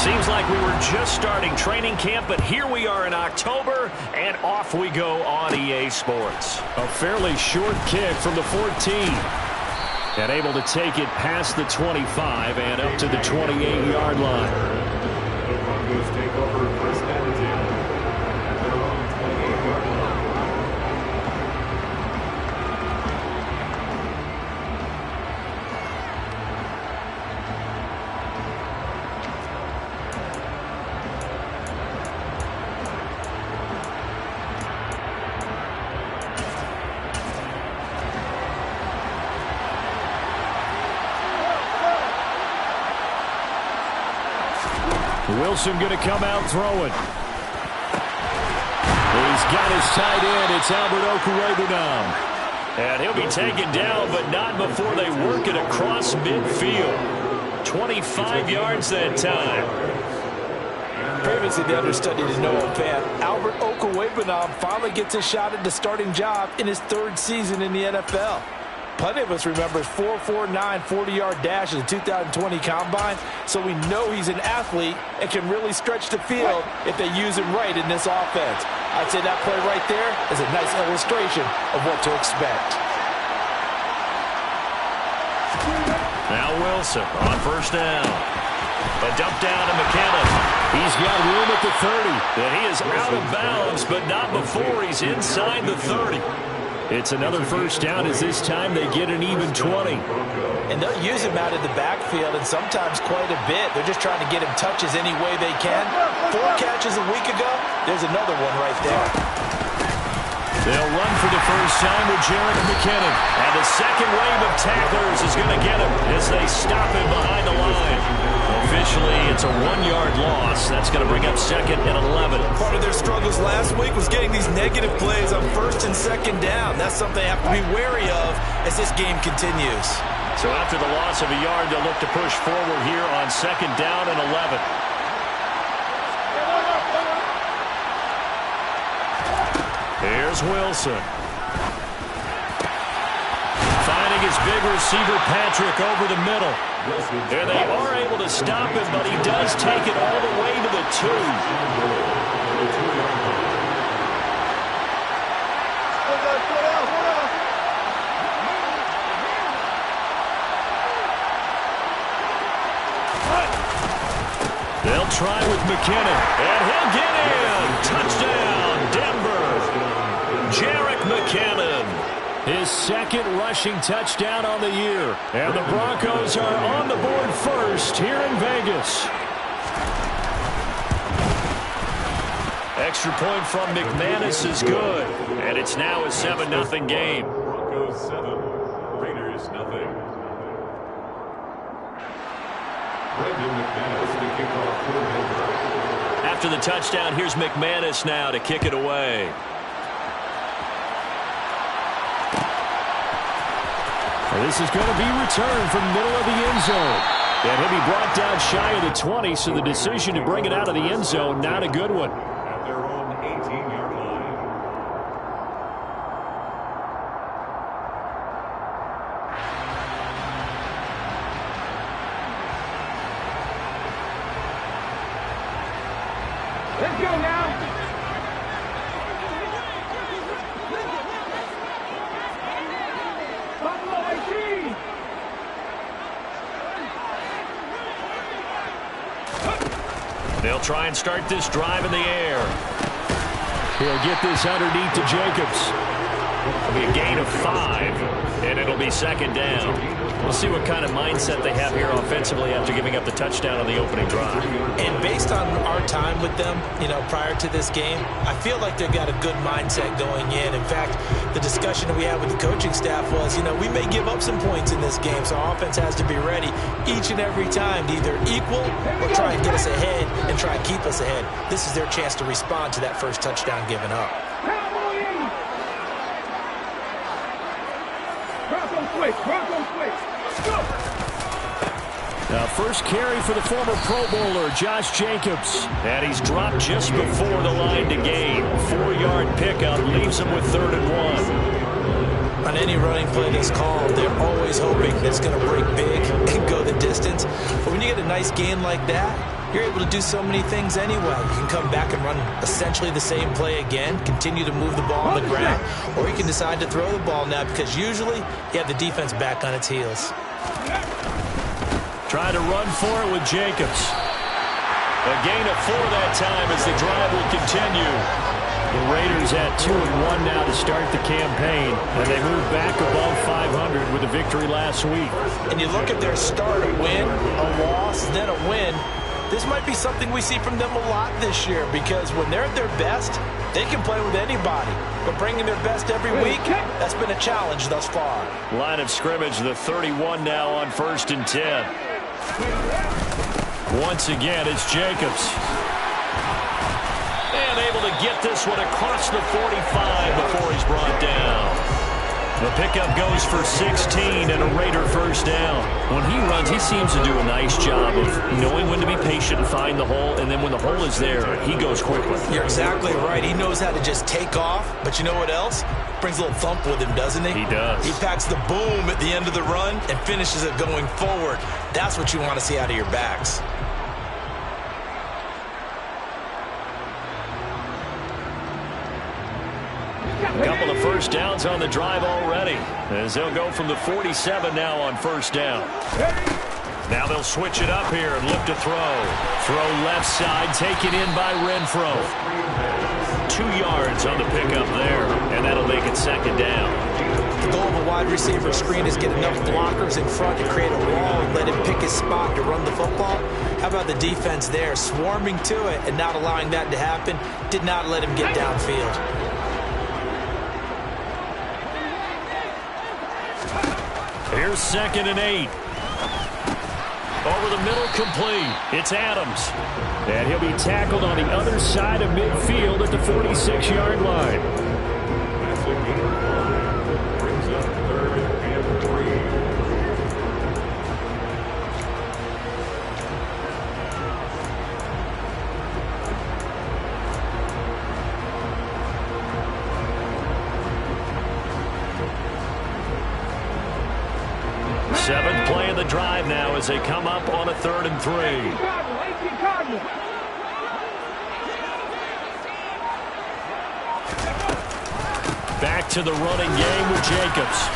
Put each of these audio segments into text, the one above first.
Seems like we were just starting training camp, but here we are in October, and off we go on EA Sports. A fairly short kick from the 14. And able to take it past the 25 and up to the 28-yard line. The Broncos take over first and 10 at their own 28-yard line. Wilson going to come out throwing. He's got his tight end. It's Albert Okwuegbunam. And he'll be taken down, but not before they work it across midfield. 25 yards that time. Previously, the understudy to Noah Fant, Albert Okwuegbunam finally gets a shot at the starting job in his third season in the NFL. Plenty of us remember his 4.49 40-yard dash in the 2020 Combine, so we know he's an athlete and can really stretch the field if they use him right in this offense. I'd say that play right there is a nice illustration of what to expect. Now Wilson on first down. A dump down to McKinnon. He's got room at the 30. And he is out of bounds, but not before he's inside the 30. It's another first down as this time they get an even 20. And they'll use him out of the backfield and sometimes quite a bit. They're just trying to get him touches any way they can. 4 catches a week ago. There's another one right there. They'll run for the first time with Jerick McKinnon. And the second wave of tacklers is going to get him as they stop him behind the line. Officially, it's a 1-yard loss. That's going to bring up second and 11. Part of their struggles last week was getting these negative plays on first and second down. That's something they have to be wary of as this game continues. So after the loss of a yard, they'll look to push forward here on second down and 11. Here's Wilson. Finding his big receiver, Patrick, over the middle. And they are able to stop him, but he does take it all the way to the 2. They'll try with McKinnon. And he'll get in. Touchdown, Denver. Jerick McKinnon. His second rushing touchdown on the year. And the Broncos are on the board first here in Vegas. Extra point from McManus is good. And it's now a 7-0 game. Broncos 7, Raiders 0. Brendan McManus to kick off for Denver. After the touchdown, here's McManus now to kick it away. This is going to be returned from middle of the end zone. And he'll be brought down shy of the 20, so the decision to bring it out of the end zone, not a good one. At their own 18-yard line. Let's go now. They'll try and start this drive in the air. He'll get this underneath to Jacobs. It'll be a gain of 5, and it'll be second down. We'll see what kind of mindset they have here offensively after giving up the touchdown on the opening drive. And based on our time with them, prior to this game, I feel like they've got a good mindset going in. In fact, the discussion that we had with the coaching staff was, we may give up some points in this game, so our offense has to be ready each and every time to either equal or try and get us ahead and try and keep us ahead. This is their chance to respond to that first touchdown given up. Now first carry for the former Pro Bowler, Josh Jacobs. And he's dropped just before the line to gain. 4-yard pickup leaves him with 3rd and 1. On any running play that's called, they're always hoping that it's going to break big and go the distance. But when you get a nice gain like that, you're able to do so many things anyway. You can come back and run essentially the same play again, continue to move the ball on the ground, or you can decide to throw the ball now because usually you have the defense back on its heels. Trying to run for it with Jacobs. A gain of 4 that time as the drive will continue. The Raiders at 2-1 now to start the campaign, and they move back above 500 with a victory last week. And you look at their start, a win, a loss, then a win. This might be something we see from them a lot this year because when they're at their best, they can play with anybody. But bringing their best every week, that's been a challenge thus far. Line of scrimmage, the 31 now on 1st and 10. Once again, it's Jacobs. And able to get this one across the 45 before he's brought down. The pickup goes for 16 and a Raider first down. When he runs, he seems to do a nice job of knowing when to be patient and find the hole, and then when the hole is there, he goes quickly. You're exactly right. He knows how to just take off, but you know what else? Brings a little thump with him, doesn't he? He does. He packs the boom at the end of the run and finishes it going forward. That's what you want to see out of your backs. A couple of first downs on the drive already, as they'll go from the 47 now on first down. Now they'll switch it up here and look to throw. Throw left side, taken in by Renfro. 2 yards on the pickup there, and that'll make it second down. The goal of a wide receiver screen is get enough blockers in front to create a wall and let him pick his spot to run the football. How about the defense there, swarming to it and not allowing that to happen? Did not let him get downfield. Here's 2nd and 8. Over the middle, complete. It's Adams. And he'll be tackled on the other side of midfield at the 46-yard line. That's a gain of 1. Brings up 3rd and 3. Seventh play of the drive now as they come up on a 3rd and 3. Back to the running game with Jacobs.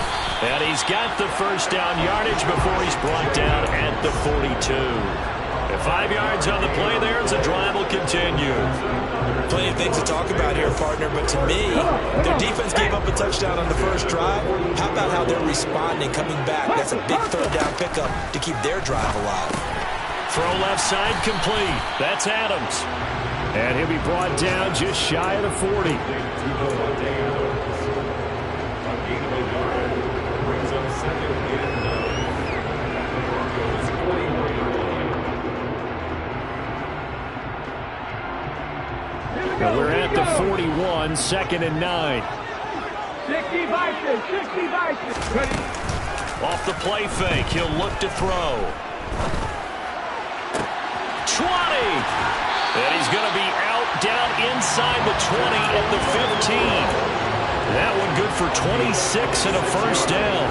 And he's got the first down yardage before he's brought down at the 42. And 5 yards on the play there as the drive will continue. Plenty of things to talk about here, partner, but to me, their defense gave up a touchdown on the first drive. How about how they're responding, coming back? That's a big 3rd down pickup to keep their drive alive. Throw left side complete. That's Adams. And he'll be brought down just shy of the 40. Brings up 2nd and 9. Well, we're at the 41, 2nd and 9. 60 Vikings, 60 Vikings. Ready? Off the play fake, he'll look to throw. 20! And he's going to be out down inside the 20 at the 15. That one good for 26 and a first down.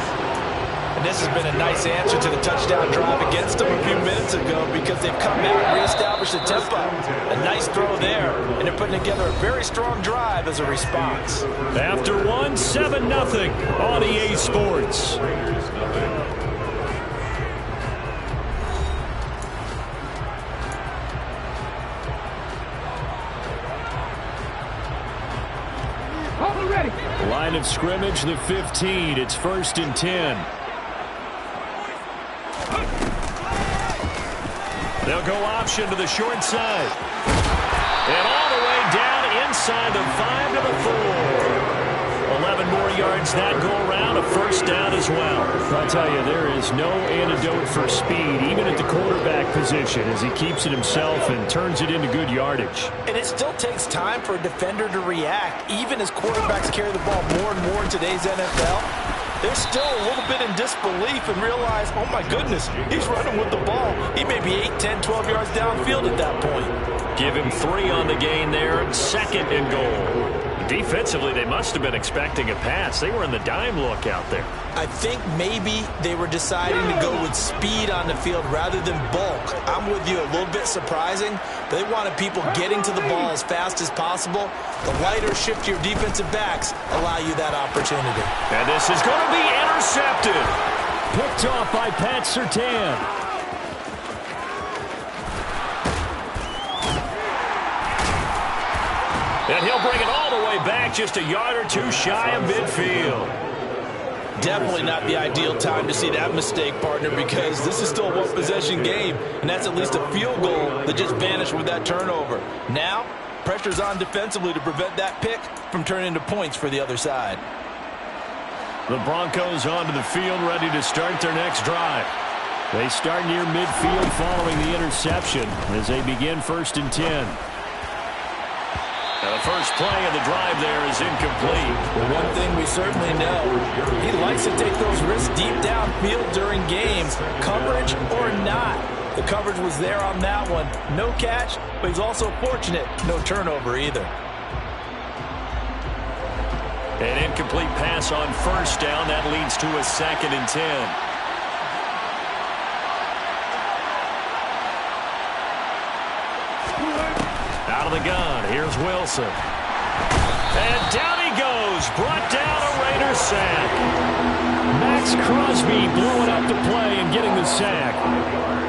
And this has been a nice answer to the touchdown drive against them a few minutes ago because they've come out and reestablished the tempo. A nice throw there, and they're putting together a very strong drive as a response. After 1, 7-0 on EA Sports. Line of scrimmage, the 15. It's 1st and 10. They'll go option to the short side. And all the way down inside the 5 to the 4. 11 more yards that go around, a first down as well. I'll tell you, there is no antidote for speed, even at the quarterback position, as he keeps it himself and turns it into good yardage. And it still takes time for a defender to react, even as quarterbacks carry the ball more and more in today's NFL. They're still a little bit in disbelief and realize, oh my goodness, he's running with the ball. He may be 8, 10, 12 yards downfield at that point. Give him 3 on the gain there, 2nd and goal. Defensively, they must have been expecting a pass. They were in the dime look out there. I think maybe they were deciding to go with speed on the field rather than bulk. I'm with you, a little bit surprising. They wanted people getting to the ball as fast as possible. The lighter, shiftier defensive backs allow you that opportunity. And this is going to be intercepted. Picked off by Pat Surtain. And he'll bring it all the way back, just a yard or two shy of midfield. Definitely not the ideal time to see that mistake, partner, because this is still a one-possession game, and that's at least a field goal that just vanished with that turnover. Now, pressure's on defensively to prevent that pick from turning into points for the other side. The Broncos onto the field, ready to start their next drive. They start near midfield following the interception as they begin 1st and 10. Now the first play of the drive there is incomplete. Well, one thing we certainly know, he likes to take those risks deep downfield during games, coverage or not. The coverage was there on that one. No catch, but he's also fortunate. No turnover either. An incomplete pass on 1st down. That leads to a 2nd and 10. Out of the gun, here's Wilson. And down he goes, brought down a Raider sack. Max Crosby blowing up the play and getting the sack.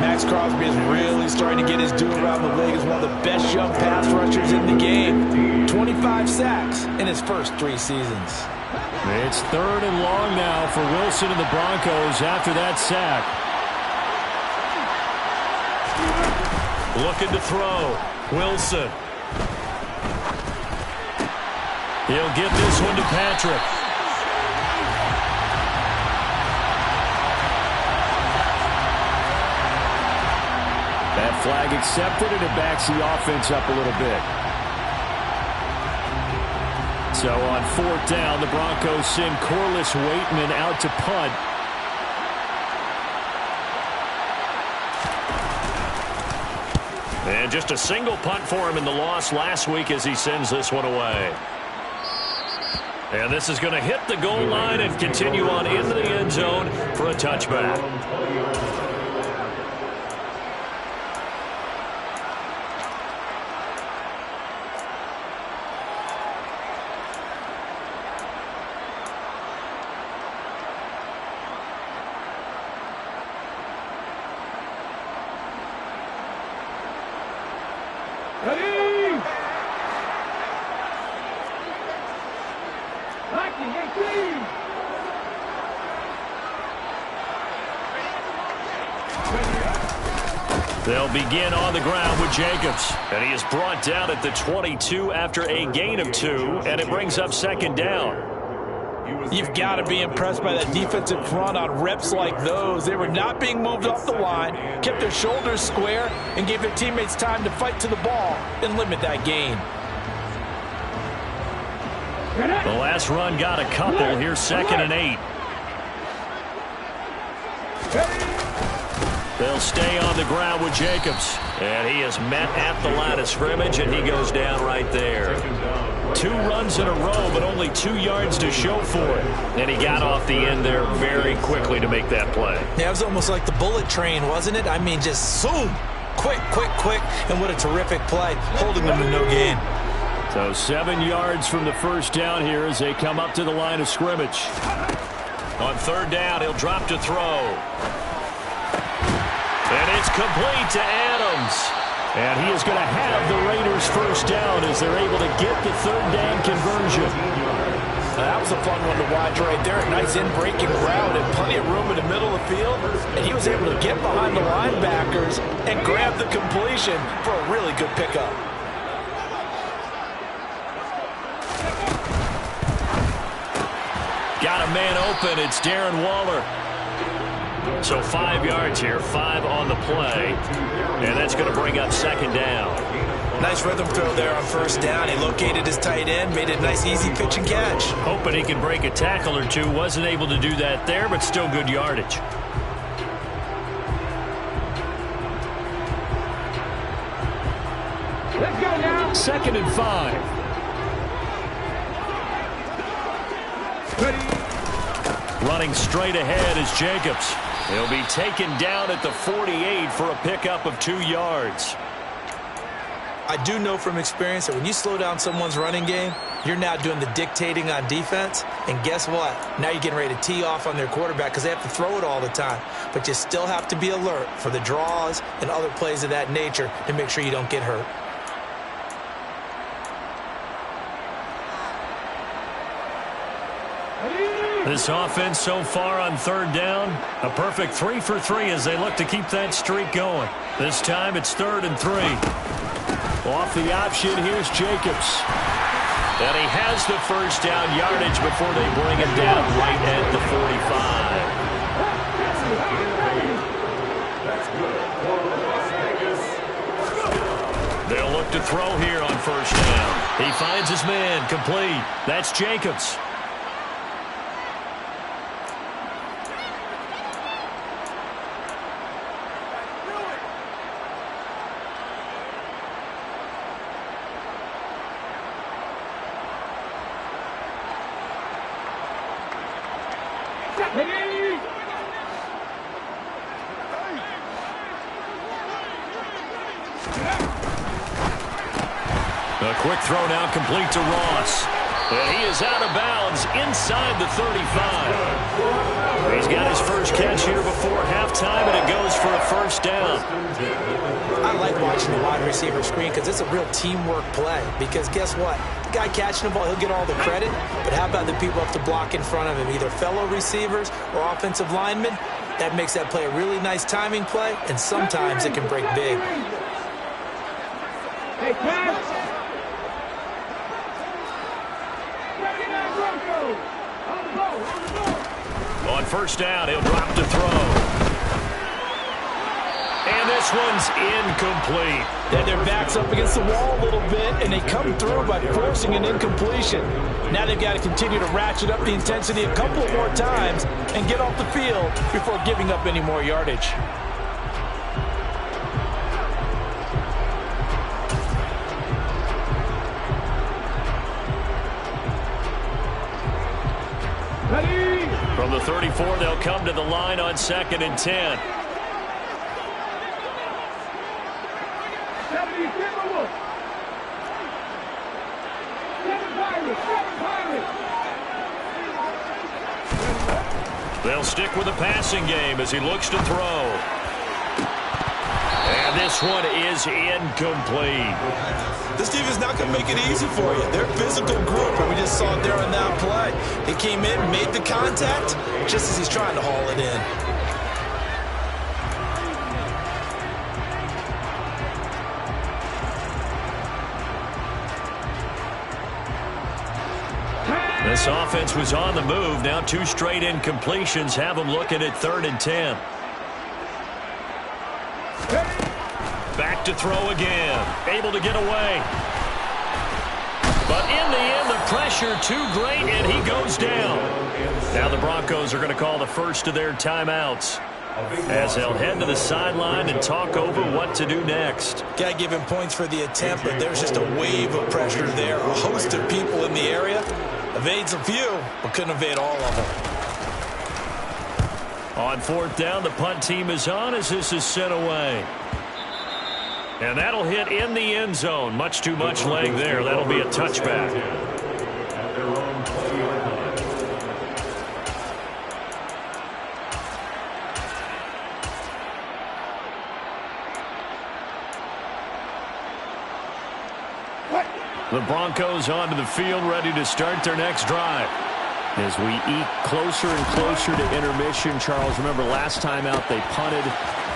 Max Crosby is really starting to get his due around the league as one of the best young pass rushers in the game. 25 sacks in his first 3 seasons. It's 3rd and long now for Wilson and the Broncos after that sack. Looking to throw. Wilson. He'll get this one to Patrick. That flag accepted, and it backs the offense up a little bit. So on 4th down, the Broncos send Corliss Waitman out to punt. And just a single punt for him in the loss last week as he sends this one away. And this is going to hit the goal line and continue on into the end zone for a touchback. Ready! Blocking, 18! They'll begin on the ground with Jacobs. And he is brought down at the 22 after a gain of 2. And it brings up 2nd down. You've got to be impressed by that defensive front on reps like those. They were not being moved off the line, kept their shoulders square, and gave their teammates time to fight to the ball and limit that gain. The last run got a couple. Here's 2nd and 8. They'll stay on the ground with Jacobs. And he is met at the line of scrimmage, and he goes down right there. 2 runs in a row, but only 2 yards to show for it. And he got off the end there very quickly to make that play. Yeah, it was almost like the bullet train, wasn't it? I mean, just zoom. Quick, quick, quick. And what a terrific play, holding them to no gain. So 7 yards from the 1st down here as they come up to the line of scrimmage. On 3rd down, he'll drop to throw. And it's complete to Adams. And he is going to have the Raiders' 1st down as they're able to get the 3rd down conversion. That was a fun one to watch right there. A nice in-breaking route and plenty of room in the middle of the field. And he was able to get behind the linebackers and grab the completion for a really good pickup. Got a man open. It's Darren Waller. So 5 yards here, 5 on the play. And that's going to bring up 2nd down. Nice rhythm throw there on 1st down. He located his tight end, made it a nice easy pitch and catch. Hoping he can break a tackle or two. Wasn't able to do that there, but still good yardage. Let's go now. 2nd and 5. Running straight ahead is Jacobs. He'll be taken down at the 48 for a pickup of 2 yards. I do know from experience that when you slow down someone's running game, you're now doing the dictating on defense. And guess what? Now you're getting ready to tee off on their quarterback because they have to throw it all the time. But you still have to be alert for the draws and other plays of that nature to make sure you don't get hurt. This offense so far on 3rd down, a perfect 3 for 3 as they look to keep that streak going. This time it's 3rd and 3. Off the option, here's Jacobs. And he has the first down yardage before they bring him down right at the 45. They'll look to throw here on 1st down. He finds his man, complete. That's Jacobs. A quick throw now complete to Ross. And he is out of bounds inside the 35. He's got his first catch here before halftime, and it goes for a 1st down. I like watching the wide receiver screen because it's a real teamwork play. Because guess what? The guy catching the ball, he'll get all the credit. But how about the people have to block in front of him, either fellow receivers or offensive linemen? That makes that play a really nice timing play, and sometimes it can break big. Hey, pass. Broncos. On the ball. On 1st down, he'll drop to throw. And this one's incomplete. Then their back's up against the wall a little bit, and they come through by forcing an incompletion. Now they've got to continue to ratchet up the intensity a couple more times and get off the field before giving up any more yardage. Ready. From the 34, they'll come to the line on 2nd and 10. 70, Timberwolves. 7 Pirates, 7 Pirates. They'll stick with the passing game as he looks to throw. And this one is incomplete. This team is not going to make it easy for you. They're a physical group, and we just saw it there on that play. He came in, made the contact, just as he's trying to haul it in. This offense was on the move. Now 2 straight incompletions have them looking at 3rd and 10. Back to throw again. Able to get away. But in the end, the pressure too great, and he goes down. Now the Broncos are going to call the first of their timeouts as they'll head to the sideline and talk over what to do next. Got to give him points for the attempt, but there's just a wave of pressure there. A host of people in the area. Evades a few, but couldn't evade all of them. On 4th down, the punt team is on as this is sent away. And that'll hit in the end zone. Much too much leg there. That'll be a touchback. At their own 20-yard line. The Broncos onto the field, ready to start their next drive. As we eke closer and closer to intermission, Charles, remember last time out they punted.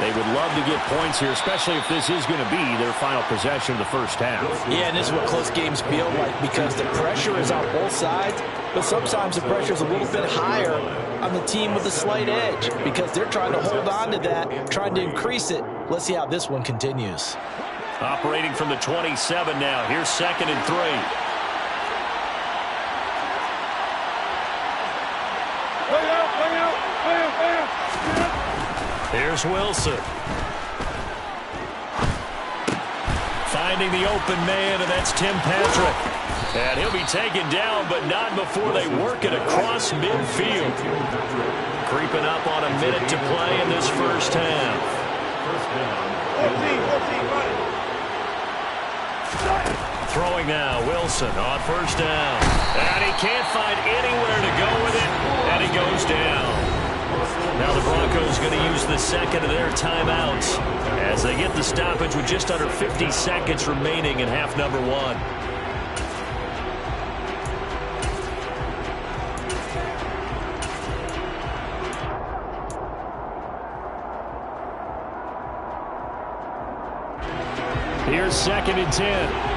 They would love to get points here, especially if this is going to be their final possession of the first half. Yeah, and this is what close games feel like because the pressure is on both sides, but sometimes the pressure is a little bit higher on the team with a slight edge because they're trying to hold on to that, trying to increase it. Let's see how this one continues. Operating from the 27 now. Here's 2nd and 3. Here's Wilson. Finding the open man, and that's Tim Patrick. And he'll be taken down, but not before they work it across midfield. Creeping up on a minute to play in this first half. 14, run it. Throwing now, Wilson on first down. And he can't find anywhere to go with it, and he goes down. Now the Broncos going to use the second of their timeouts as they get the stoppage with just under 50 seconds remaining in half number one. Here's 2nd and 10.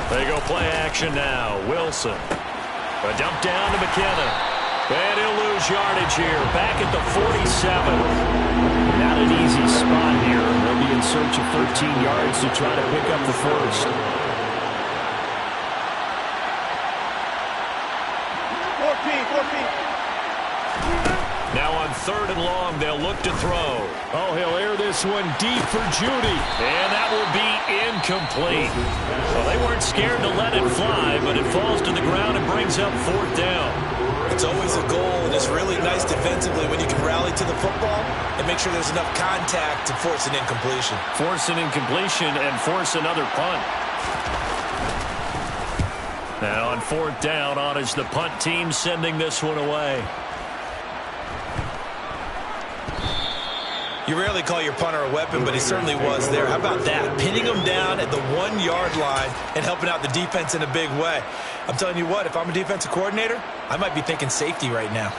They go play action now. Wilson. A dump down to McKenna. And he'll lose yardage here. Back at the 47. Not an easy spot here. They'll be in search of 13 yards to try to pick up the first. 14. Now on 3rd and long, they'll look to throw. Oh, he'll air this one deep for Judy. And that will be incomplete. Well, they weren't scared to let it fly, but it falls to the ground and brings up 4th down. It's always a goal, and it's really nice defensively when you can rally to the football and make sure there's enough contact to force an incompletion. Force an incompletion and force another punt. Now on 4th down, on is the punt team sending this one away. You rarely call your punter a weapon, but he certainly was there. How about that? Pinning him down at the 1-yard line and helping out the defense in a big way. I'm telling you what, if I'm a defensive coordinator, I might be thinking safety right now.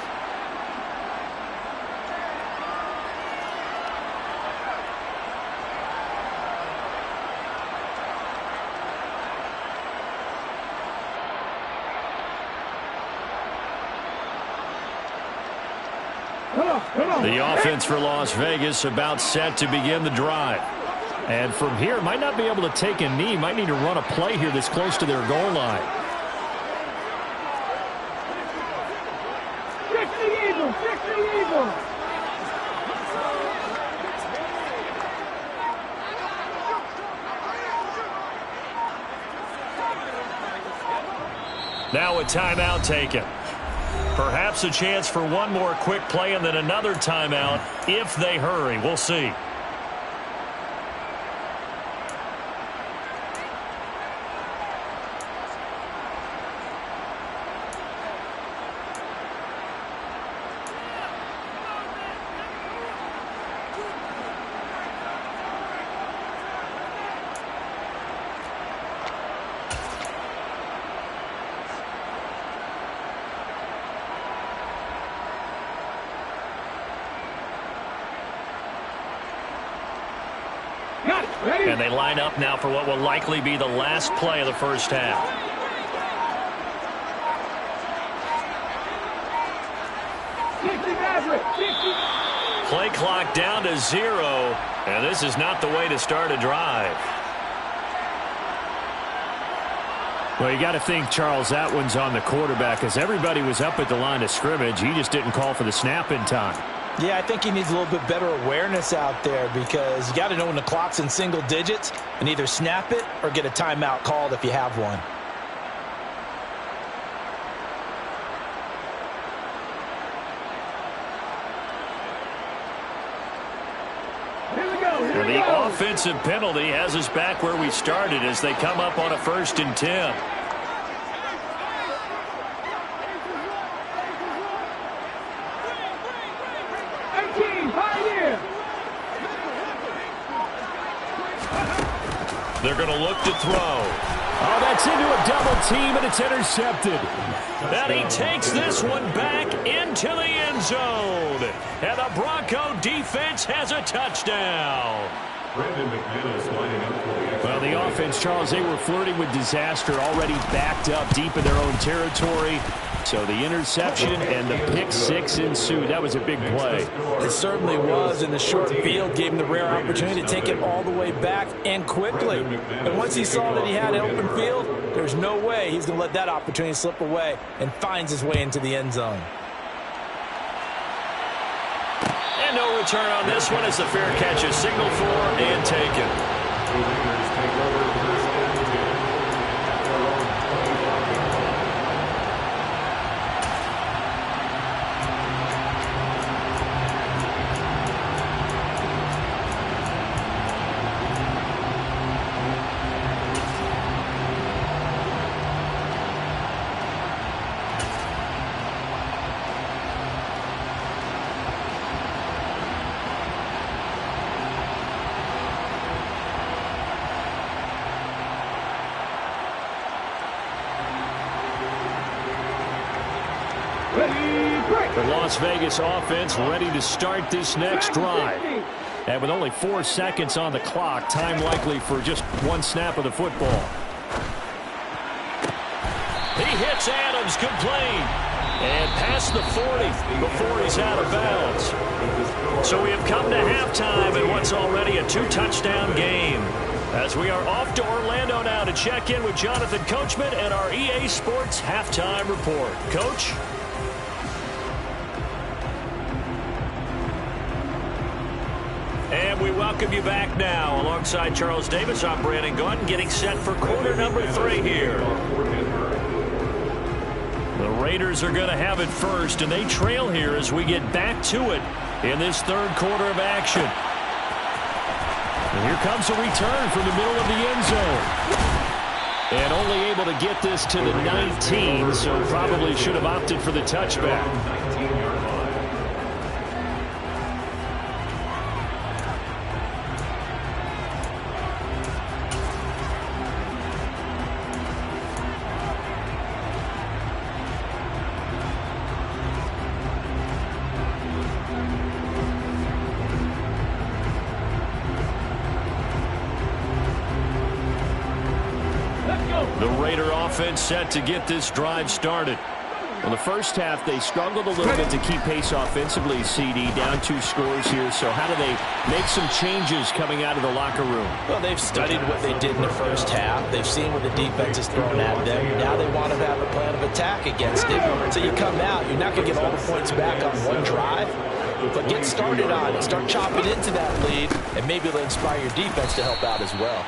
The offense for Las Vegas about set to begin the drive. And from here, might not be able to take a knee. Might need to run a play here that's close to their goal line. 60 Eagles. Now a timeout taken. Perhaps a chance for one more quick play and then another timeout if they hurry. We'll see. And they line up now for what will likely be the last play of the first half. Play clock down to 0, and this is not the way to start a drive. Well, you got to think, Charles, that one's on the quarterback as everybody was up at the line of scrimmage. He just didn't call for the snap in time. Yeah, I think he needs a little bit better awareness out there because you got to know when the clock's in single digits and either snap it or get a timeout called if you have one. And the offensive penalty has us back where we started as they come up on a 1st and 10. They're going to look to throw. Oh, that's into a double team, and it's intercepted. And he takes this one back into the end zone. And the Bronco defense has a touchdown. Well, the offense, Charles, they were flirting with disaster, already backed up deep in their own territory. So the interception and the pick six ensued. That was a big play. It certainly was, and the short field gave him the rare opportunity to take it all the way back and quickly. And once he saw that he had an open field, There's no way he's going to let that opportunity slip away and finds his way into the end zone. And no return on this one as the fair catch is signaled for and taken. The Raiders take over first and 10 at their own 25. The Las Vegas offense ready to start this next drive. And with only 4 seconds on the clock, time likely for just one snap of the football. He hits Adams, complete. And past the 40 before he's out of bounds. So we have come to halftime in what's already a 2-touchdown game. As we are off to Orlando now to check in with Jonathan Coachman and our EA Sports Halftime Report. Coach? And we welcome you back now. Alongside Charles Davis, I'm Brandon Gaudin, getting set for quarter number 3 here. The Raiders are going to have it first, and they trail here as we get back to it in this third quarter of action. And here comes a return from the middle of the end zone. And only able to get this to the 19, so probably should have opted for the touchback. 19-yard line. The Raider offense set to get this drive started. Well, the first half, they struggled a little bit to keep pace offensively, CD, down 2 scores here. So how do they make some changes coming out of the locker room? Well, they've studied what they did in the first half. They've seen what the defense is throwing at them. Now they want to have a plan of attack against it. So you come out, you're not going to get all the points back on one drive, but get started on it. Start chopping into that lead, and maybe it'll inspire your defense to help out as well.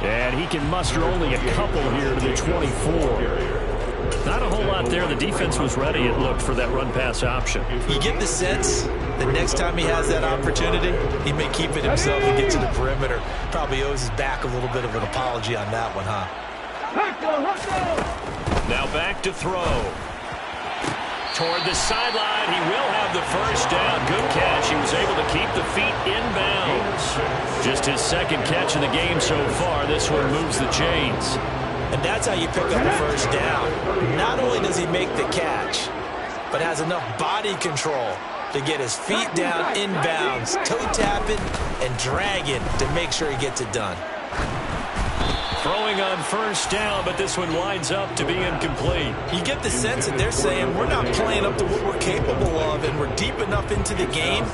And he can muster only a couple here to the 24. Not a whole lot there. The defense was ready, it looked, for that run-pass option. You get the sense that next time he has that opportunity, he may keep it himself and get to the perimeter. Probably owes his back a little bit of an apology on that one, huh? Now back to throw. Toward the sideline, he will have the first down. Good catch. He was able to keep the feet inbounds. Just his second catch of the game so far. This one moves the chains. And that's how you pick up the first down. Not only does he make the catch, but has enough body control to get his feet down inbounds, toe tapping and dragging to make sure he gets it done. Throwing on first down, but this one winds up to be incomplete. You get the sense that they're saying we're not playing up to what we're capable of, and we're deep enough into the game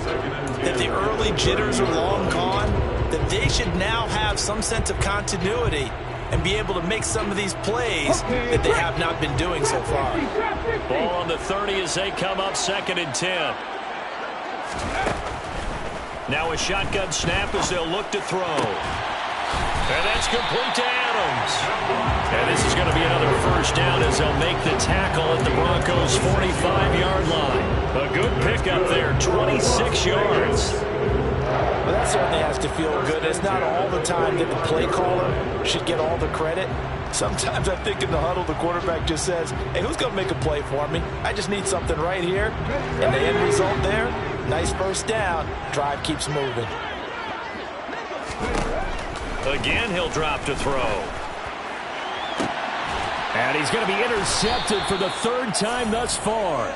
that the early jitters are long gone, that they should now have some sense of continuity and be able to make some of these plays that they have not been doing so far. Ball on the 30 as they come up 2nd and 10. Now a shotgun snap as they'll look to throw. And that's complete to Adams. And this is going to be another first down as they'll make the tackle at the Broncos' 45-yard line. A good pickup there, 26 yards. Well, that certainly has to feel good. It's not all the time that the play caller should get all the credit. Sometimes I think in the huddle, the quarterback just says, hey, who's going to make a play for me? I just need something right here. And the end result there, nice first down. Drive keeps moving. Again, he'll drop to throw. And he's going to be intercepted for the 3rd time thus far.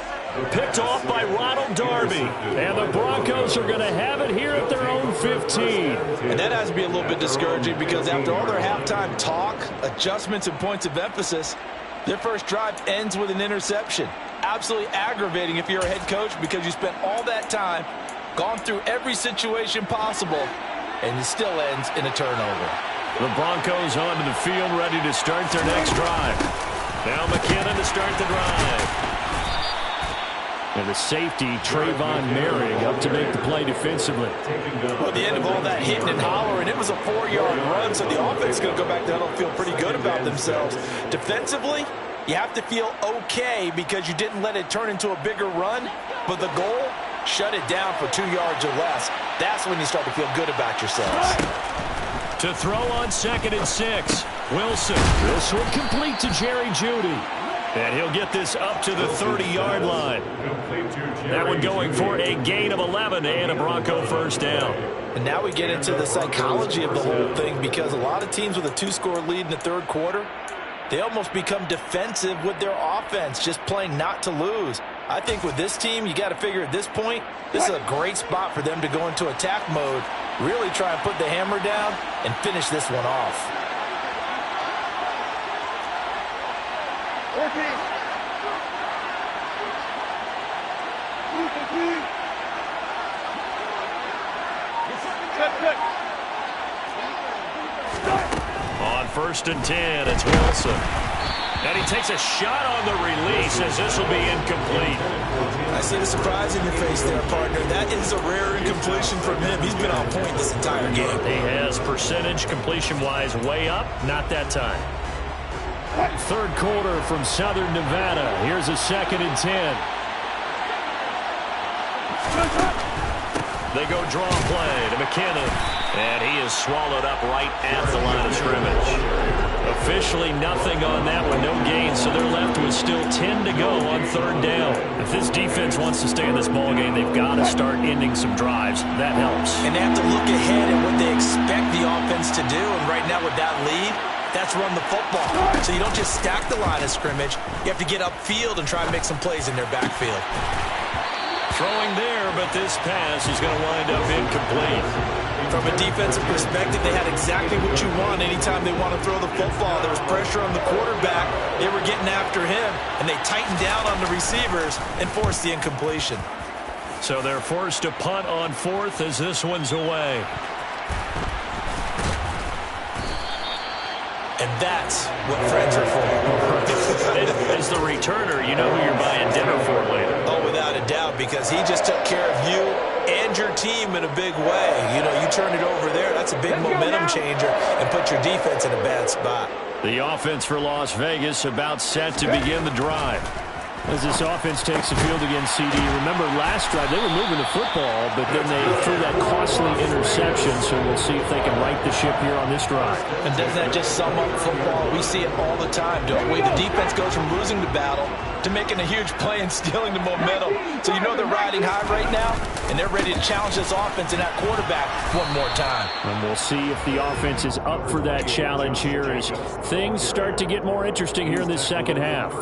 Picked off by Ronald Darby. And the Broncos are going to have it here at their own 15. And that has to be a little bit discouraging because after all their halftime talk, adjustments, and points of emphasis, their first drive ends with an interception. Absolutely aggravating if you're a head coach because you spent all that time, gone through every situation possible, and it still ends in a turnover. The Broncos onto the field, ready to start their next drive. Now McKinnon to start the drive. And the safety, Trayvon Merrick, up to make the play defensively. Well, at the end of all that hitting and hollering, it was a 4-yard run, so the offense is going to go back there and feel pretty good about themselves. Defensively, you have to feel okay because you didn't let it turn into a bigger run, but the goal, shut it down for 2 yards or less. That's when you start to feel good about yourselves. To throw on 2nd and 6. Wilson. This one complete to Jerry Jeudy. And he'll get this up to the 30-yard line. That one going for a gain of 11 and a Bronco first down. And now we get into the psychology of the whole thing because a lot of teams with a 2-score lead in the third quarter, they almost become defensive with their offense, just playing not to lose. I think with this team, you got to figure at this point, this is a great spot for them to go into attack mode, really try and put the hammer down and finish this one off. On 1st and 10, it's Wilson. And he takes a shot on the release as this will be incomplete. I see the surprise in your face there, partner. That is a rare incompletion from him. He's been on point this entire game. He has percentage completion-wise way up, not that time. Third quarter from Southern Nevada. Here's a 2nd and 10. They go draw play to McKinnon. And he is swallowed up right at the line of scrimmage. Officially nothing on that one, no gain, so they're left with still 10 to go on 3rd down. If this defense wants to stay in this ballgame, they've got to start ending some drives. That helps. And they have to look ahead at what they expect the offense to do, and right now with that lead, that's run the football. So you don't just stack the line of scrimmage. You have to get upfield and try and make some plays in their backfield. Throwing there, but this pass is going to wind up incomplete. From a defensive perspective, they had exactly what you want anytime they want to throw the football. There was pressure on the quarterback. They were getting after him, and they tightened down on the receivers and forced the incompletion. So they're forced to punt on 4th as this one's away. And that's what friends are for. As the returner, you know who you're buying dinner for later. Oh, without a doubt, because he just took care of you and your team in a big way. You know, you turn it over there, that's a big momentum changer and put your defense in a bad spot. The offense for Las Vegas about set to begin the drive. As this offense takes the field against CD. Remember last drive, they were moving the football, but then they threw that costly interception, so we'll see if they can right the ship here on this drive. And doesn't that just sum up football? We see it all the time, don't we? The defense goes from losing the battle to making a huge play and stealing the momentum. So you know they're riding high right now, and they're ready to challenge this offense and that quarterback one more time. And we'll see if the offense is up for that challenge here as things start to get more interesting here in this second half.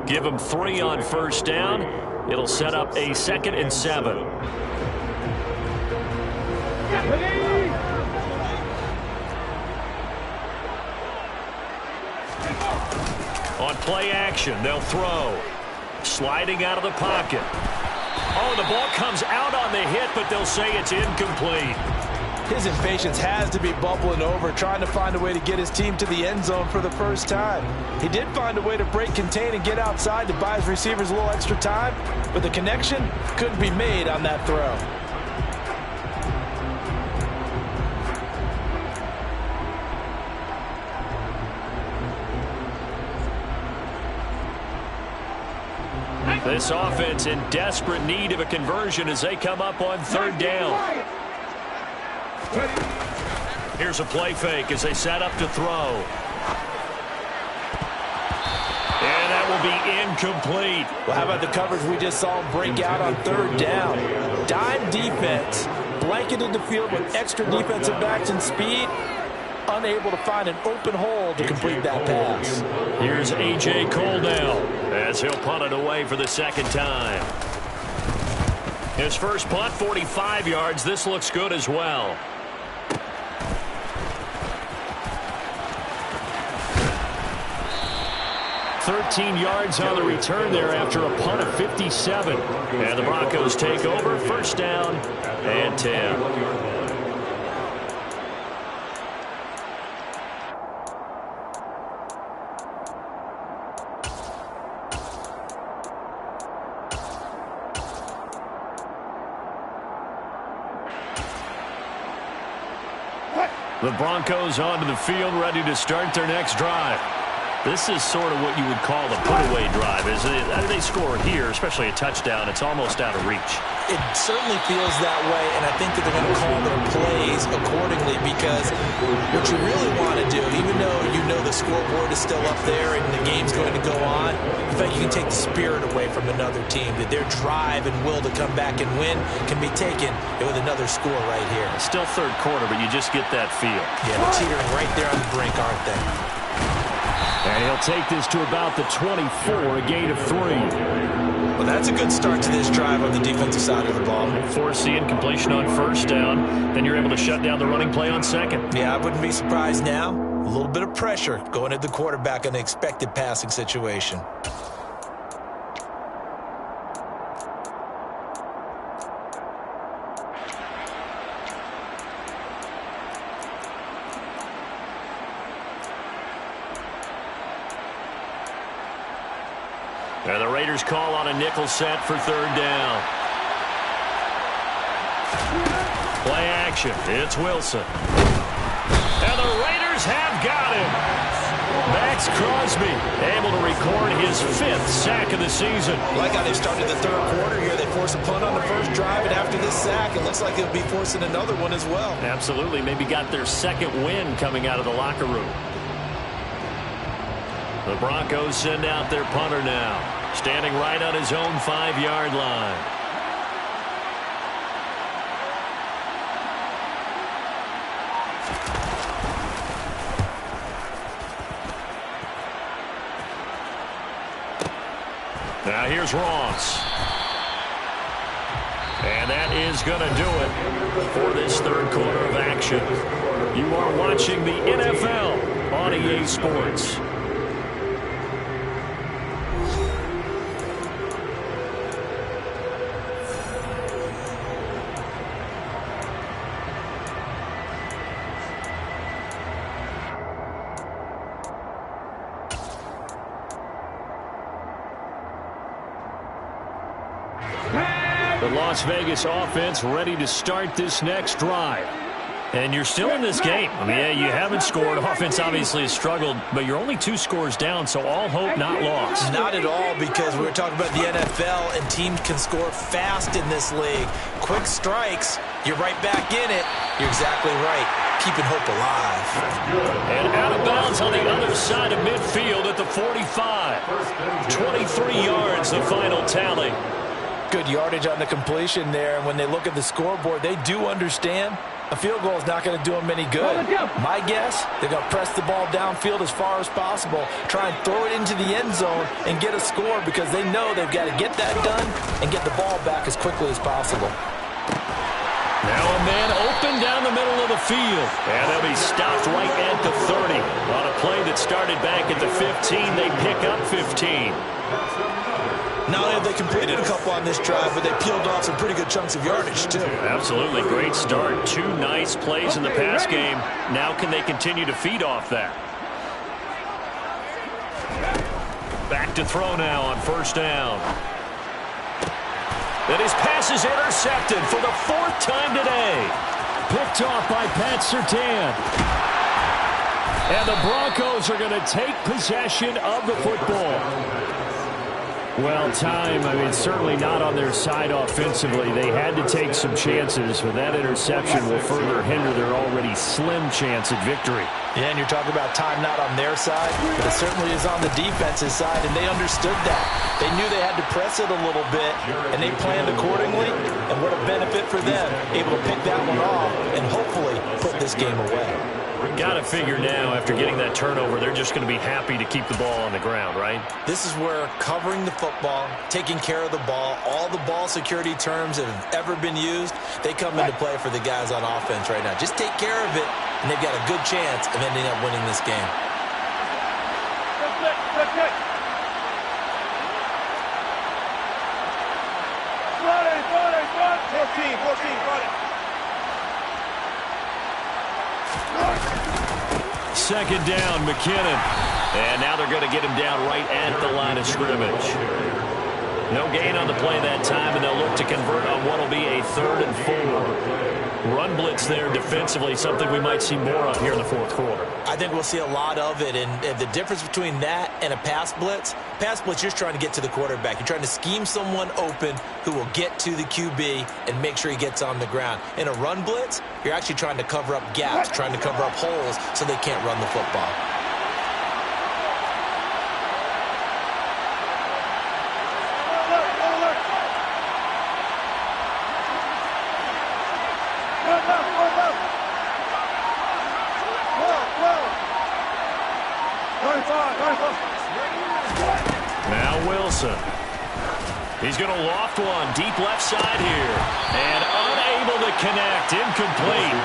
Give them 3 on 1st down. It'll set up a 2nd and 7. On play action, they'll throw. Sliding out of the pocket. Oh, the ball comes out on the hit, but they'll say it's incomplete. His impatience has to be bubbling over, trying to find a way to get his team to the end zone for the first time. He did find a way to break contain and get outside to buy his receivers a little extra time, but the connection couldn't be made on that throw. This offense in desperate need of a conversion as they come up on 3rd down. Here's a play fake as they set up to throw. And that will be incomplete. Well, how about the coverage we just saw break out on 3rd down? Dime defense, blanketed the field with extra defensive backs and speed, unable to find an open hole to complete that pass. Here's A.J. Cole now as he'll punt it away for the 2nd time. His first punt, 45 yards. This looks good as well. $13 yards on the return there after a punt of 57. And the Broncos take over, 1st down and 10. The Broncos onto the field, ready to start their next drive. This is sort of what you would call the put-away drive, isn't it? How do they score here, especially a touchdown? It's almost out of reach. It certainly feels that way, and I think that they're going to call their plays accordingly because what you really want to do, even though you know the scoreboard is still up there and the game's going to go on, in fact, you can take the spirit away from another team, that their drive and will to come back and win can be taken with another score right here. Still third quarter, but you just get that feel. Yeah, they're teetering right there on the brink, aren't they? And he'll take this to about the 24, a gain of 3. Well, that's a good start to this drive on the defensive side of the ball. Force the incompletion on first down. Then you're able to shut down the running play on second. Yeah, I wouldn't be surprised now. A little bit of pressure going at the quarterback in an expected passing situation. And the Raiders call on a nickel set for third down. Play action. It's Wilson. And the Raiders have got him. Max Crosby able to record his 5th sack of the season. Like how they started the third quarter here. They force a punt on the first drive, and after this sack, it looks like they'll be forcing another one as well. Absolutely. Maybe got their second win coming out of the locker room. The Broncos send out their punter now, standing right on his own 5-yard line. Now here's Ross. And that is going to do it for this third quarter of action. You are watching the NFL on EA Sports. The Las Vegas offense ready to start this next drive. And you're still in this game. I mean, yeah, you haven't scored. Offense obviously has struggled, but you're only 2 scores down, so all hope not lost. Not at all, because we were talking about the NFL, and teams can score fast in this league. Quick strikes, you're right back in it. You're exactly right. Keeping hope alive. And out of bounds on the other side of midfield at the 45. 23 yards, the final tally. Good yardage on the completion there, and when they look at the scoreboard, they do understand a field goal is not going to do them any good. My guess, they're going to press the ball downfield as far as possible, try and throw it into the end zone and get a score, because they know they've got to get that done and get the ball back as quickly as possible. Now a man open down the middle of the field. And they'll be stopped right at the 30. On a play that started back at the 15, they pick up 15. Not only have they completed a couple on this drive, but they peeled off some pretty good chunks of yardage, too. Absolutely. Great start. 2 nice plays in the pass game. Now can they continue to feed off that? Back to throw now on first down. And his pass is intercepted for the 4th time today. Picked off by Pat Surtain. And the Broncos are going to take possession of the football. Well, time, I mean, certainly not on their side offensively. They had to take some chances, but that interception will further hinder their already slim chance at victory. Yeah, and you're talking about time not on their side, but it certainly is on the defense's side, and they understood that. They knew they had to press it a little bit, and they planned accordingly, and what a benefit for them, able to pick that one off and hopefully put this game away. Got to figure now, after getting that turnover, they're just going to be happy to keep the ball on the ground, right? This is where covering the football, taking care of the ball, all the ball security terms that have ever been used, they come into play for the guys on offense right now. Just take care of it, and they've got a good chance of ending up winning this game. Second down, McKinnon. And now they're going to get him down right at the line of scrimmage. No gain on the play that time, and they'll look to convert on what will be a 3rd and 4. Run blitz there defensively, something we might see more of here in the fourth quarter. I think we'll see a lot of it, and the difference between that and a pass blitz, you're just trying to get to the quarterback. You're trying to scheme someone open who will get to the QB and make sure he gets on the ground. In a run blitz, you're actually trying to cover up gaps, trying to cover up holes so they can't run the football. Now Wilson. He's going to loft one deep left side here. And unable to connect. Incomplete.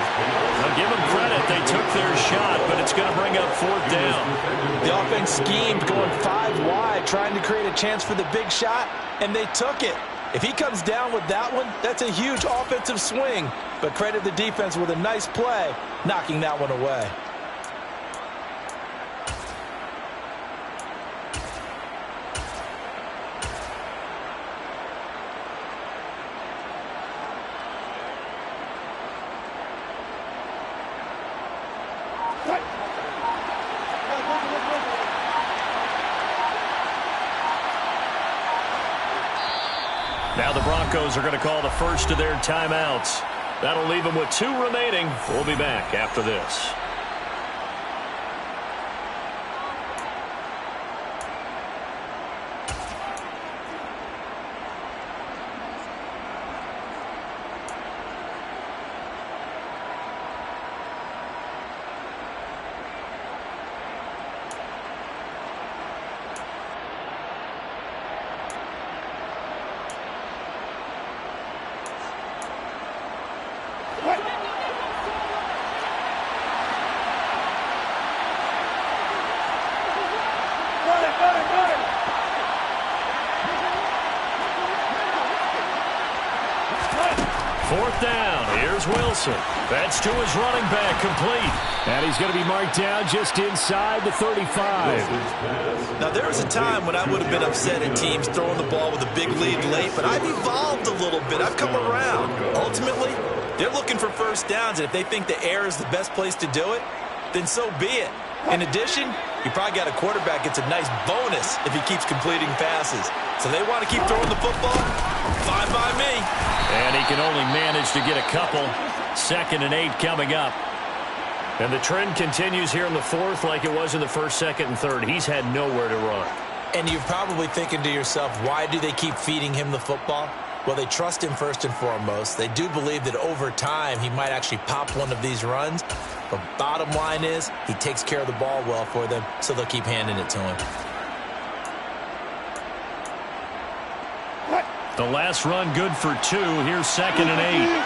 Now give them credit. They took their shot, but it's going to bring up 4th down. The offense schemed going 5 wide, trying to create a chance for the big shot, and they took it. If he comes down with that one, that's a huge offensive swing. But credit the defense with a nice play, knocking that one away. Now the Broncos are going to call the first of their timeouts. That'll leave them with 2 remaining. We'll be back after this. Fourth down. Here's Wilson. That's to his running back, complete. And he's going to be marked down just inside the 35. Now, there was a time when I would have been upset at teams throwing the ball with a big lead late, but I've evolved a little bit. I've come around. Ultimately, they're looking for first downs, and if they think the air is the best place to do it, then so be it. In addition, you probably got a quarterback gets a nice bonus if he keeps completing passes. So they want to keep throwing the football. Fine by me. And he can only manage to get a couple. 2nd and 8 coming up. And the trend continues here in the fourth like it was in the first, second, and third. He's had nowhere to run. And you're probably thinking to yourself, why do they keep feeding him the football? Well, they trust him first and foremost. They do believe that over time he might actually pop one of these runs. But bottom line is he takes care of the ball well for them, so they'll keep handing it to him. The last run good for 2. Here's 2nd and 8.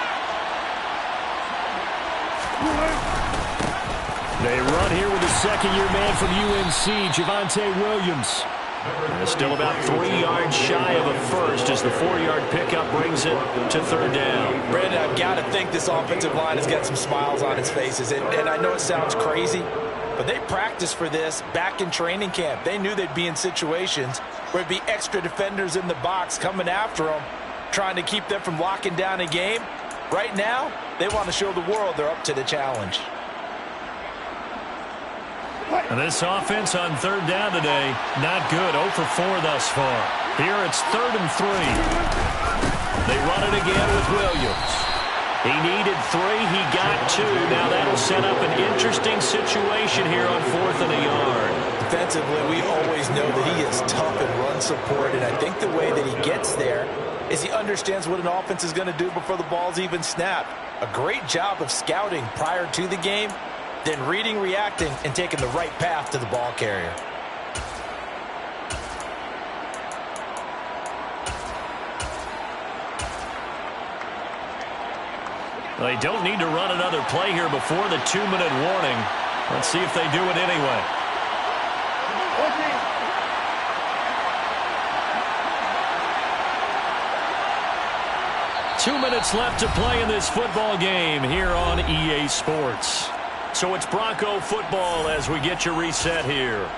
They run here with a second-year man from UNC, Javonte Williams. And still about 3 yards shy of a first as the 4-yard pickup brings it to 3rd down. Brandon, I've got to think this offensive line has got some smiles on its faces. And I know it sounds crazy, but they practiced for this back in training camp. They knew they'd be in situations where it'd be extra defenders in the box coming after them, trying to keep them from locking down a game. Right now, they want to show the world they're up to the challenge. And this offense on 3rd down today, not good. 0 for 4 thus far. Here it's 3rd and 3. They run it again with Williams. He needed 3. He got 2. Now that'll set up an interesting situation here on 4th and a yard. Defensively, we always know that he is tough in run support, and I think the way that he gets there is he understands what an offense is going to do before the ball's even snapped. A great job of scouting prior to the game, then reading, reacting, and taking the right path to the ball carrier. They don't need to run another play here before the 2-minute warning. Let's see if they do it anyway. Two minutes left to play in this football game here on EA Sports. So it's Bronco football as we get you reset here.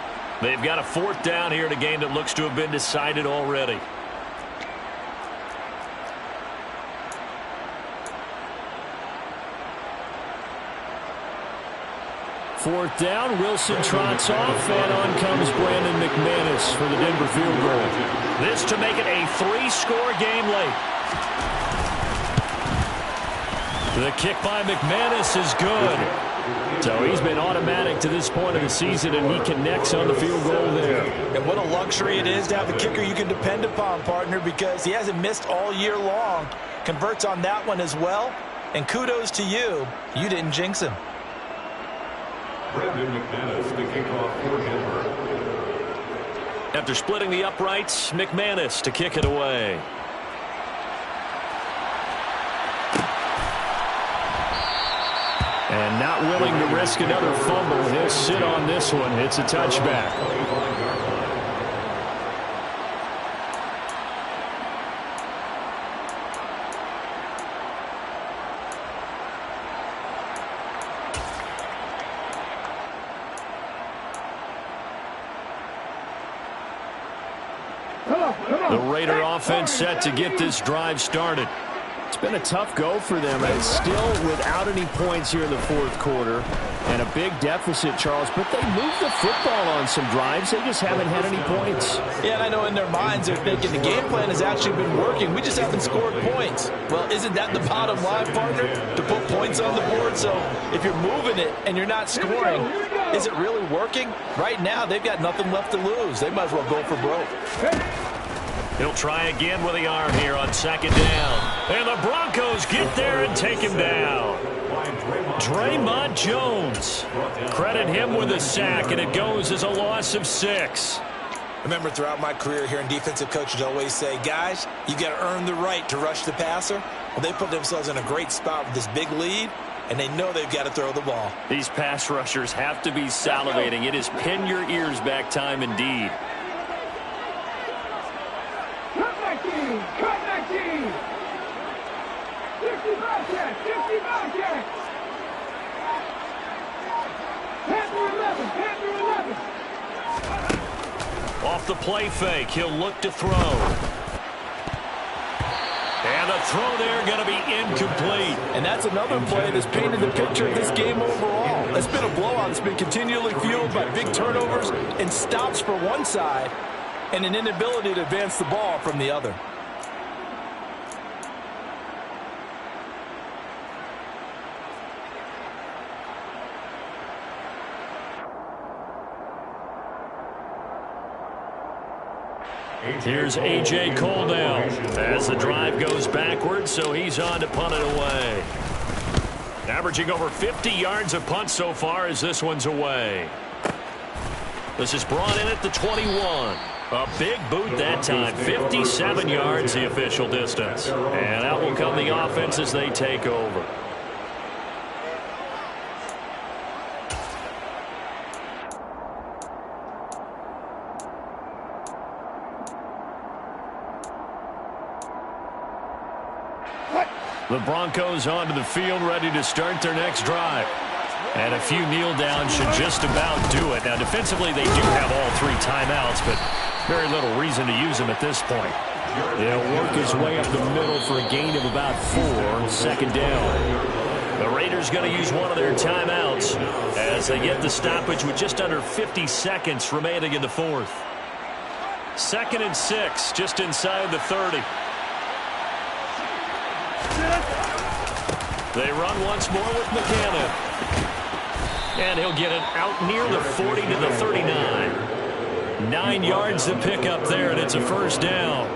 They've got a 4th down here in a game that looks to have been decided already. 4th down, Wilson trots off, and on comes Brandon McManus for the Denver field goal. This to make it a 3-score game late. The kick by McManus is good. So he's been automatic to this point of the season, and he connects on the field goal there. And what a luxury it is to have a kicker you can depend upon, partner, because he hasn't missed all year long. Converts on that one as well. And kudos to you. You didn't jinx him. Brandon McManus, the kickoff for Denver. After splitting the uprights, McManus to kick it away. And not willing to risk another fumble. He'll sit on this one. It's a touchback. The Raider offense set to get this drive started. It's been a tough go for them, and it's still without any points here in the 4th quarter. And a big deficit, Charles, but they moved the football on some drives. They just haven't had any points. Yeah, and I know in their minds they're thinking the game plan has actually been working. We just haven't scored points. Well, isn't that the bottom line, partner? To put points on the board? So if you're moving it and you're not scoring, is it really working? Right now, they've got nothing left to lose. They might as well go for broke. He'll try again with the arm here on 2nd down. And the Broncos get there and take him down. Dre'Mont Jones. Credit him with a sack, and it goes as a loss of 6. Remember, throughout my career here in defensive coaches always say, guys, you got to earn the right to rush the passer. Well, they put themselves in a great spot with this big lead, and they know they've got to throw the ball. These pass rushers have to be salivating. It is pin your ears back time indeed. Comeback team! 60 Bobcats! 60 Bobcats! Panther 11! Panther 11! Off the play fake, he'll look to throw. And the throw there going to be incomplete. And that's another play that's painted the picture of this game overall. It's been a blowout. It's been continually fueled by big turnovers and stops for one side and an inability to advance the ball from the other. Here's A.J. Cole now as the drive goes backwards, so he's on to punt it away. Averaging over 50 yards a punt so far as this one's away. This is brought in at the 21. A big boot that time. 57 yards the official distance. And out will come the offense as they take over. The Broncos onto the field, ready to start their next drive. And a few kneel downs should just about do it. Now, defensively, they do have all 3 timeouts, but very little reason to use them at this point. They'll work his way up the middle for a gain of about 4, 2nd down. The Raiders going to use one of their timeouts as they get the stoppage with just under 50 seconds remaining in the 4th. 2nd and 6, just inside the 30. They run once more with McCannon. And he'll get it out near the 40 to the 39. 9 yards to pick up there, and it's a 1st down.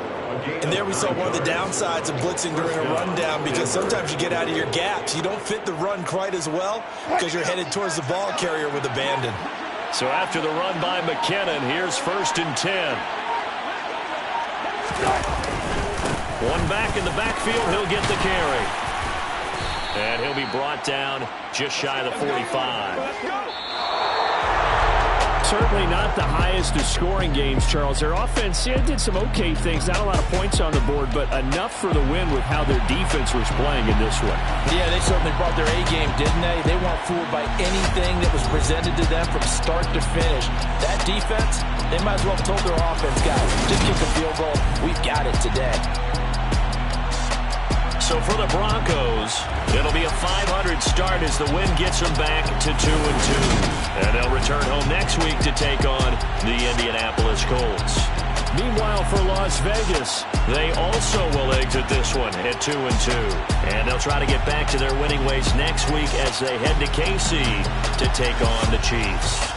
And there we saw one of the downsides of blitzing during a rundown, because sometimes you get out of your gaps. You don't fit the run quite as well because you're headed towards the ball carrier with abandon. So after the run by McKinnon, here's 1st and 10. One back in the backfield, he'll get the carry. And he'll be brought down just shy of the 45. Certainly not the highest of scoring games, Charles. Their offense did some okay things. Not a lot of points on the board, but enough for the win with how their defense was playing in this one. Yeah, they certainly brought their A-game, didn't they? They weren't fooled by anything that was presented to them from start to finish. That defense, they might as well have told their offense, guys, just kick a field goal. We've got it today. So for the Broncos, it'll be a .500 start as the win gets them back to 2-2. And they'll return home next week to take on the Indianapolis Colts. Meanwhile, for Las Vegas, they also will exit this one at 2-2. And they'll try to get back to their winning ways next week as they head to KC to take on the Chiefs.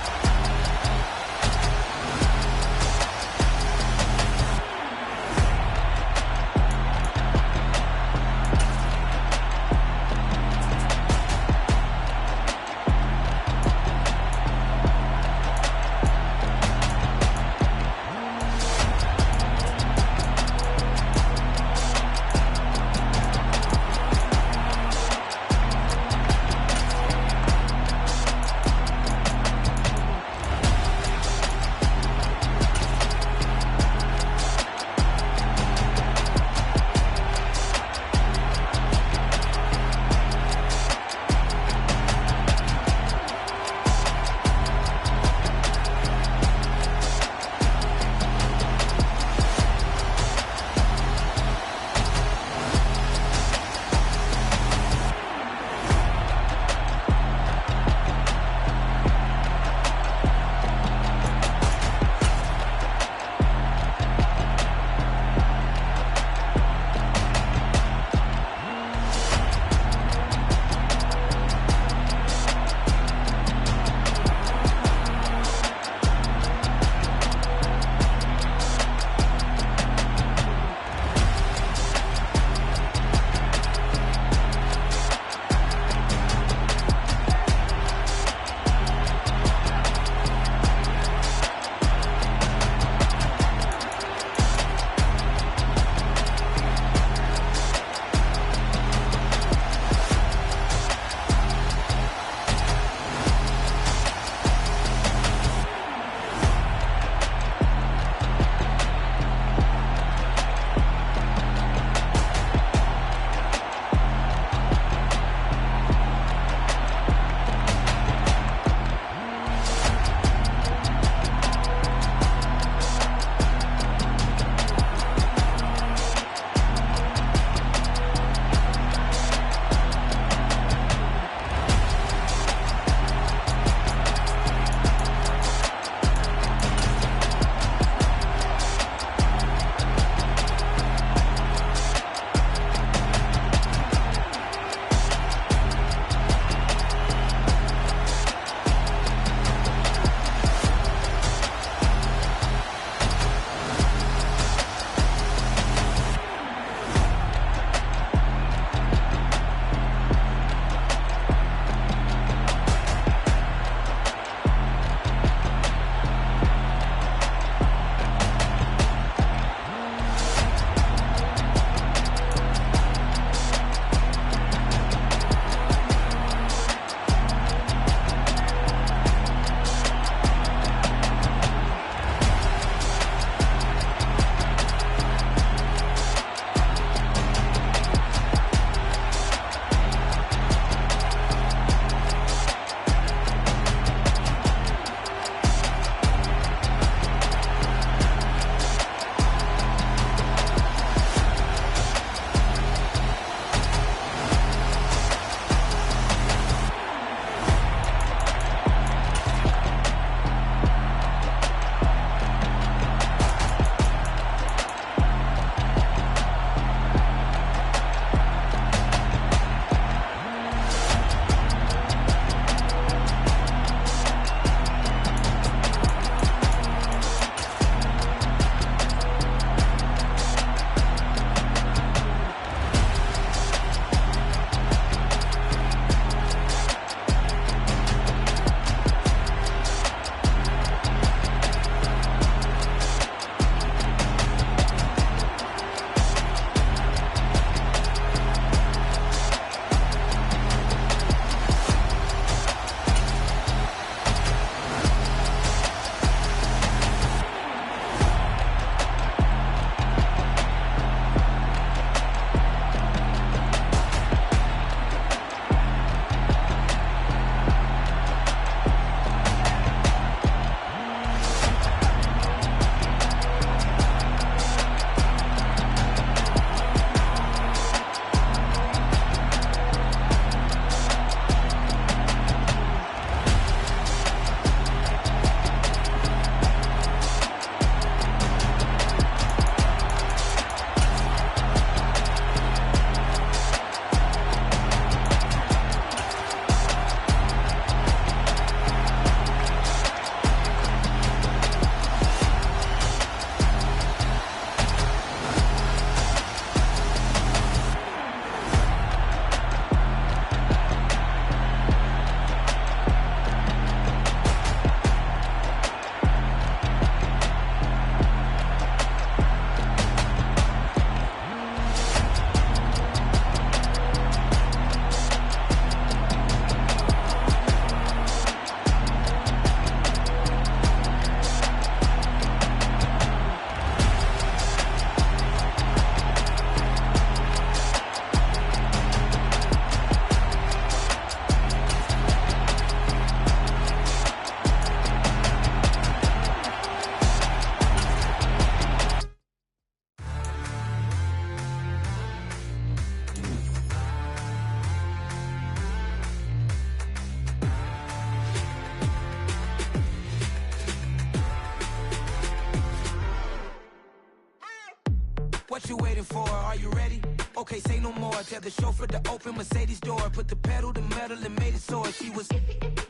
waiting for. Are you ready? Okay, say no more. Tell the chauffeur to open Mercedes door. Put the pedal to metal and made it soar. She was,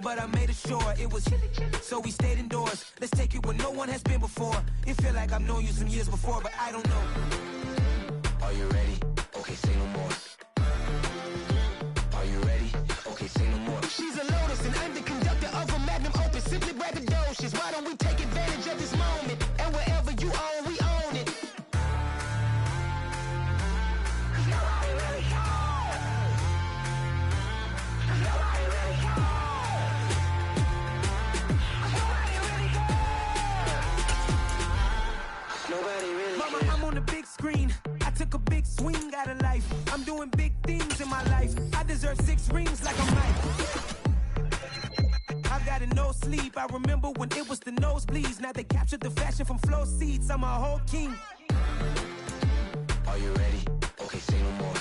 but I made it sure it was. So we stayed indoors. Let's take it where no one has been before. It feel like I've known you some years before, but I don't know. Are you ready? Okay, say no more. Are you ready? Okay, say no more. She's a Lotus and I'm the conductor of a magnum opus. Simply braggadocious. Why don't we take advantage of this moment? And wherever you own, we own it. Mama, I'm on the big screen. I took a big swing out of life. I'm doing big things in my life. I deserve 6 rings like I'm Mike. I've got a no sleep. I remember when it was the nosebleeds. Now they captured the fashion from flow seats. I'm a whole king. Are you ready? Okay, say no more.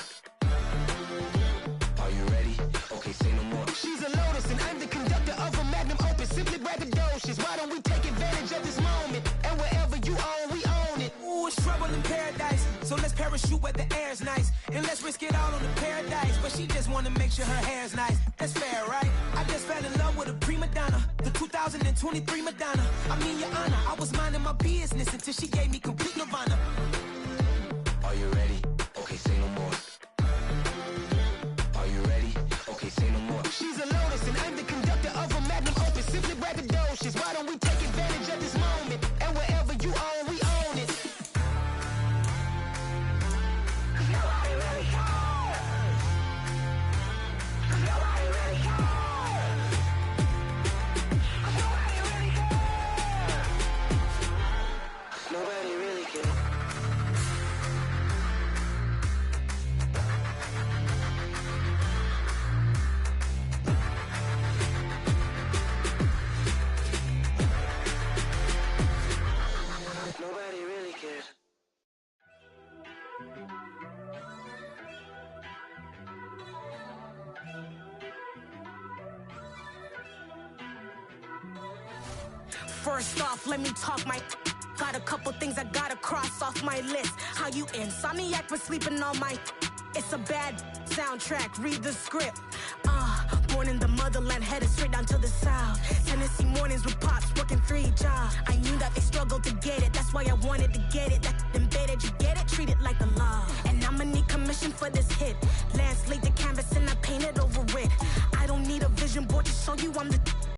Are you ready? Okay, say no more. She's a Lotus and I'm the conductor of a magnum opus. Simply braggadocious. Why don't we take advantage of this moment? And wherever you own, we own it. Ooh, it's trouble in paradise. So let's parachute where the air's nice. And let's risk it all on the paradise. But she just wanna make sure her hair's nice. That's fair, right? I just fell in love with a prima donna. The 2023 Madonna. I mean, your honor, I was minding my business until she gave me complete nirvana. Are you ready? Okay, say no more. Are you ready? Okay, say no more. She's a Lotus and I'm the conductor of a magnum opus. Simply braggadocious. Why don't we take advantage of this moment? And wherever you own, we own it. Nobody really cares. Nobody really cares. Nobody really cares. Nobody really cares. Nobody really cares. First off, let me talk my. Got a couple things I gotta cross off my list. How you insomniac for sleeping on my. It's a bad soundtrack, read the script. Born in the motherland, headed straight down to the south. Tennessee mornings with pops, working 3 jobs. I knew that they struggled to get it, that's why I wanted to get it. That embedded, you get it, treat it like the law. And I'ma need commission for this hit. Last laid the canvas and I painted over it. I don't need a vision board to show you I'm the